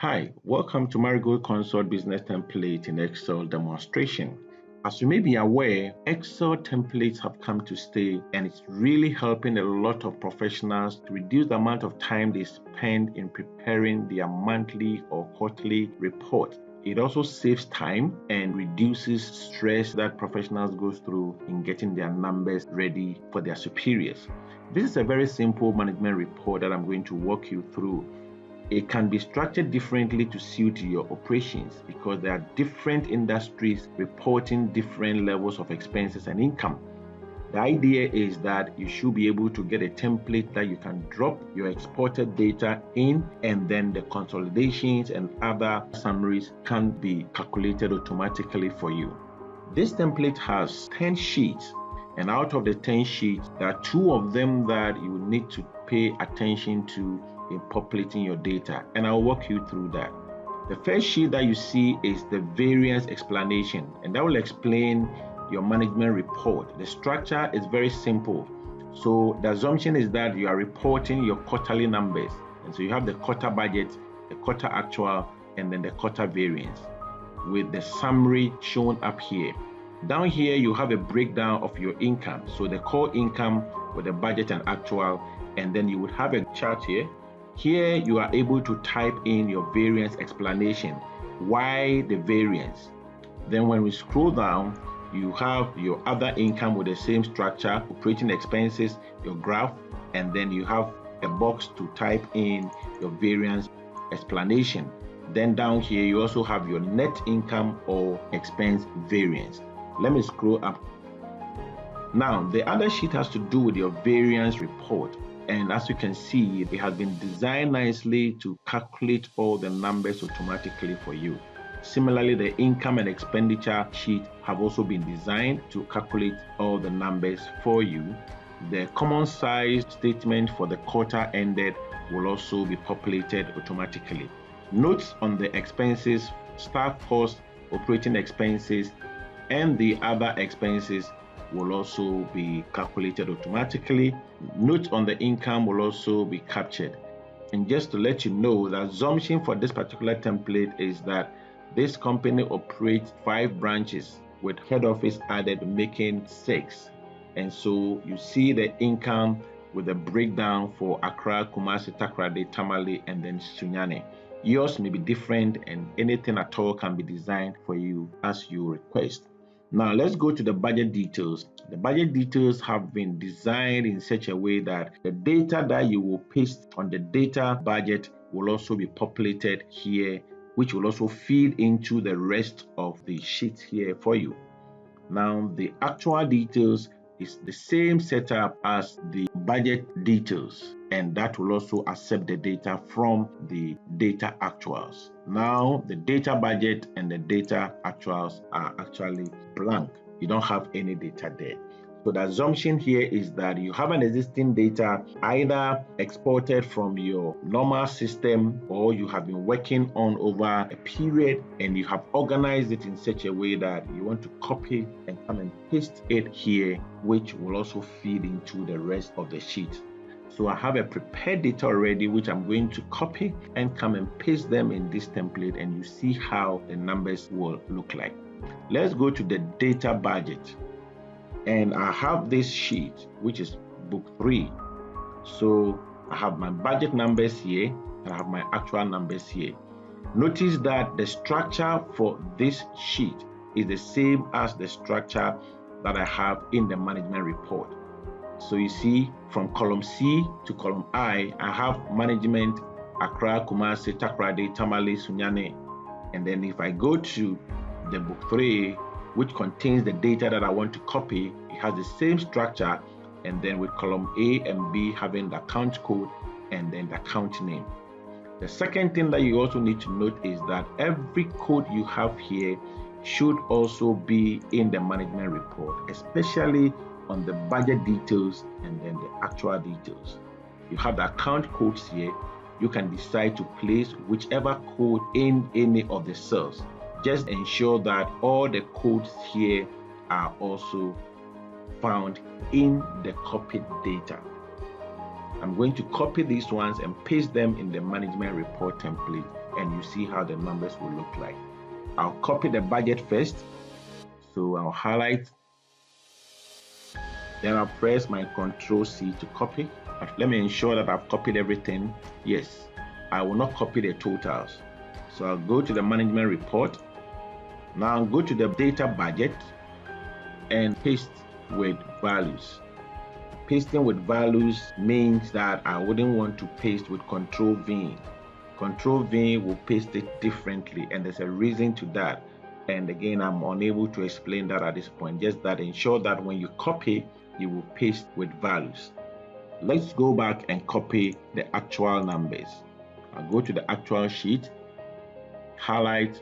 Hi, welcome to Marigold Consult Business Template in Excel demonstration. As you may be aware, Excel templates have come to stay and it's really helping a lot of professionals to reduce the amount of time they spend in preparing their monthly or quarterly report. It also saves time and reduces stress that professionals go through in getting their numbers ready for their superiors. This is a very simple management report that I'm going to walk you through. It can be structured differently to suit your operations because there are different industries reporting different levels of expenses and income. The idea is that you should be able to get a template that you can drop your exported data in, and then the consolidations and other summaries can be calculated automatically for you. This template has 10 sheets, and out of the 10 sheets, there are 2 of them that you need to pay attention to in populating your data, and I'll walk you through that. The first sheet that you see is the variance explanation, and that will explain your management report. The structure is very simple. So the assumption is that you are reporting your quarterly numbers, and so you have the quarter budget, the quarter actual, and then the quarter variance with the summary shown up here. Down here you have a breakdown of your income, so the core income with the budget and actual, and then you would have a chart here. Here you are able to type in your variance explanation. Why the variance? Then when we scroll down, you have your other income with the same structure, operating expenses, your graph, and then you have a box to type in your variance explanation. Then down here you also have your net income or expense variance. Let me scroll up. Now the other sheet has to do with your variance report. And as you can see, it has been designed nicely to calculate all the numbers automatically for you. Similarly, the income and expenditure sheet have also been designed to calculate all the numbers for you. The common size statement for the quarter ended will also be populated automatically. Notes on the expenses, staff costs, operating expenses, and the other expenses will also be calculated automatically. Note on the income will also be captured. And just to let you know, the assumption for this particular template is that this company operates 5 branches with head office added, making 6. And so you see the income with a breakdown for Accra, Kumasi, Takoradi, Tamale, and then Sunyani. Yours may be different, and anything at all can be designed for you as you request. Now let's go to the budget details. The budget details have been designed in such a way that the data that you will paste on the data budget will also be populated here, which will also feed into the rest of the sheets here for you. Now the actual details is the same setup as the budget details, and that will also accept the data from the data actuals. Now the data budget and the data actuals are actually blank. You don't have any data there. So the assumption here is that you have an existing data either exported from your normal system, or you have been working on over a period and you have organized it in such a way that you want to copy and come and paste it here, which will also feed into the rest of the sheet. So I have a prepared data already, which I'm going to copy and come and paste them in this template, and you see how the numbers will look like. Let's go to the data budget. And I have this sheet, which is book 3. So I have my budget numbers here and I have my actual numbers here. Notice that the structure for this sheet is the same as the structure that I have in the management report. So you see, from column C to column I have management, Accra, Kumasi, Takoradi, Tamale, Sunyani. And then if I go to the book 3, which contains the data that I want to copy, it has the same structure, and then with column A and B having the account code and then the account name. The second thing that you also need to note is that every code you have here should also be in the management report, especially on the budget details and then the actual details. You have the account codes here. You can decide to place whichever code in any of the cells. Just ensure that all the codes here are also found in the copied data. I'm going to copy these ones and paste them in the management report template and you see how the numbers will look like. I'll copy the budget first. So I'll highlight, then I'll press my Ctrl C to copy. But let me ensure that I've copied everything. Yes, I will not copy the totals. So I'll go to the management report. Now I'll go to the data budget and paste with values. Pasting with values means that I wouldn't want to paste with Ctrl V. Ctrl V will paste it differently, and there's a reason to that. And again, I'm unable to explain that at this point. Just that ensure that when you copy, you will paste with values. Let's go back and copy the actual numbers. I'll go to the actual sheet, highlight,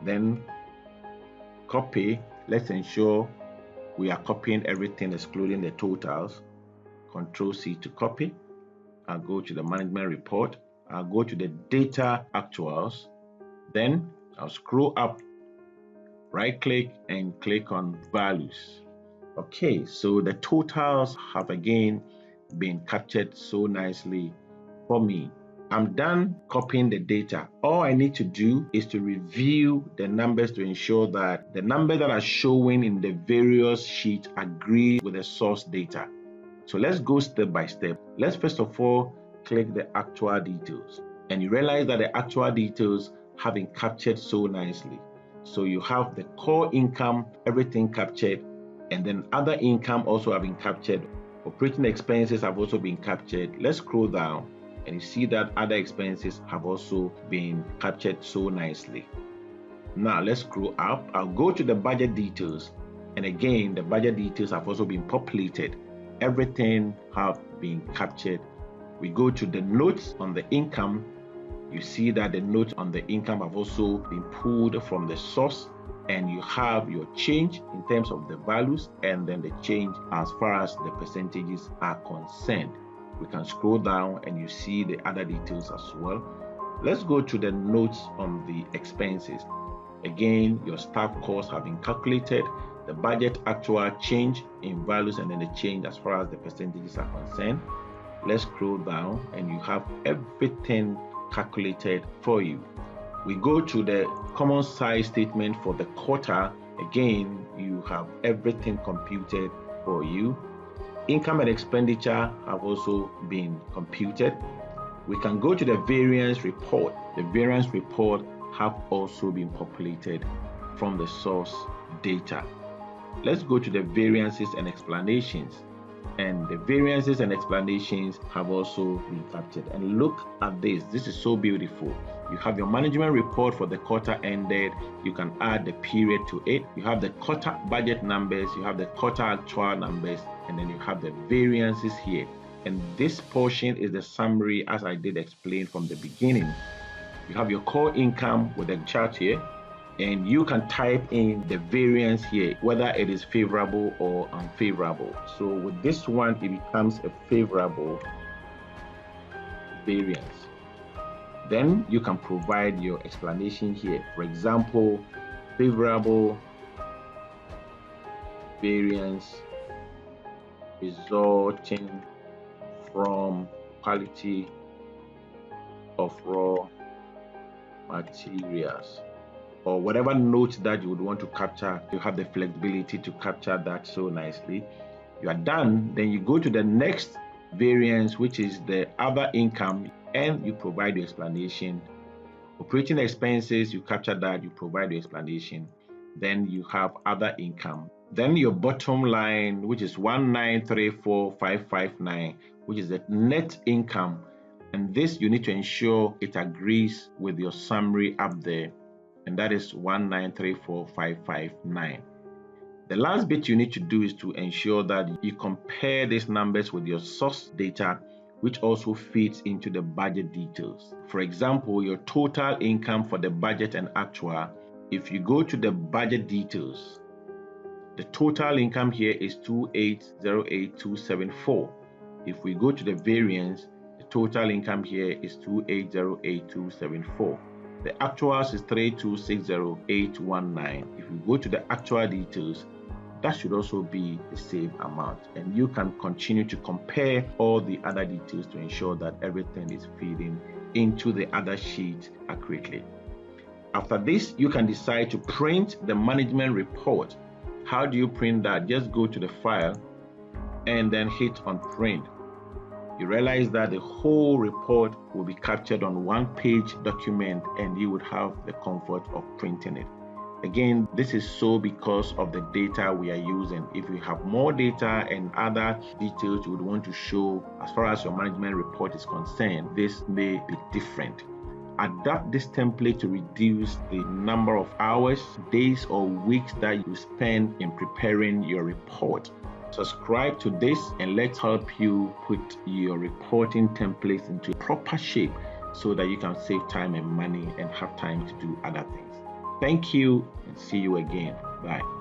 then copy. Let's ensure we are copying everything excluding the totals. Ctrl C to copy. I'll go to the management report. I'll go to the data actuals. Then I'll scroll up, right click and click on values. Okay, so the totals have again been captured so nicely for me. I'm done copying the data. All I need to do is to review the numbers to ensure that the numbers that are showing in the various sheets agree with the source data. So let's go step by step. Let's first of all click the actual details, and you realize that the actual details have been captured so nicely. So you have the core income, everything captured, and then other income also have been captured. Operating expenses have also been captured. Let's scroll down and you see that other expenses have also been captured so nicely. Now let's scroll up. I'll go to the budget details, and again the budget details have also been populated. Everything have been captured. We go to the notes on the income. You see that the notes on the income have also been pulled from the source, and you have your change in terms of the values and then the change as far as the percentages are concerned. We can scroll down and you see the other details as well. Let's go to the notes on the expenses. Again, your staff costs have been calculated, the budget actual change in values, and then the change as far as the percentages are concerned. Let's scroll down and you have everything calculated for you. We go to the common size statement for the quarter. Again, you have everything computed for you. Income and expenditure have also been computed. We can go to the variance report. The variance report have also been populated from the source data. Let's go to the variances and explanations. And the variances and explanations have also been captured. And look at this. This is so beautiful. You have your management report for the quarter ended. You can add the period to it. You have the quarter budget numbers. You have the quarter actual numbers. And then you have the variances here. And this portion is the summary, as I did explain from the beginning. You have your core income with the chart here. And you can type in the variance here, whether it is favorable or unfavorable. So with this one, it becomes a favorable variance. Then you can provide your explanation here. For example, favorable variance resulting from quality of raw materials, or whatever note that you would want to capture. You have the flexibility to capture that so nicely. You are done. Then you go to the next variance, which is the other income, and you provide the explanation. Operating expenses, you capture that, you provide the explanation. Then you have other income. Then your bottom line, which is 1934559, which is the net income. And this you need to ensure it agrees with your summary up there. And that is 1934559. The last bit you need to do is to ensure that you compare these numbers with your source data, which also feeds into the budget details. For example, your total income for the budget and actual, if you go to the budget details, the total income here is 2808274. If we go to the variance, the total income here is 2808274. The actuals is 3260819. If you go to the actual details, that should also be the same amount. And you can continue to compare all the other details to ensure that everything is feeding into the other sheet accurately. After this, you can decide to print the management report. How do you print that? Just go to the file and then hit on print. You realize that the whole report will be captured on one-page document and you would have the comfort of printing it. Again, this is so because of the data we are using. If you have more data and other details you would want to show as far as your management report is concerned, this may be different. Adapt this template to reduce the number of hours, days, or weeks that you spend in preparing your report. Subscribe to this and let's help you put your reporting templates into proper shape so that you can save time and money and have time to do other things. Thank you and see you again. Bye.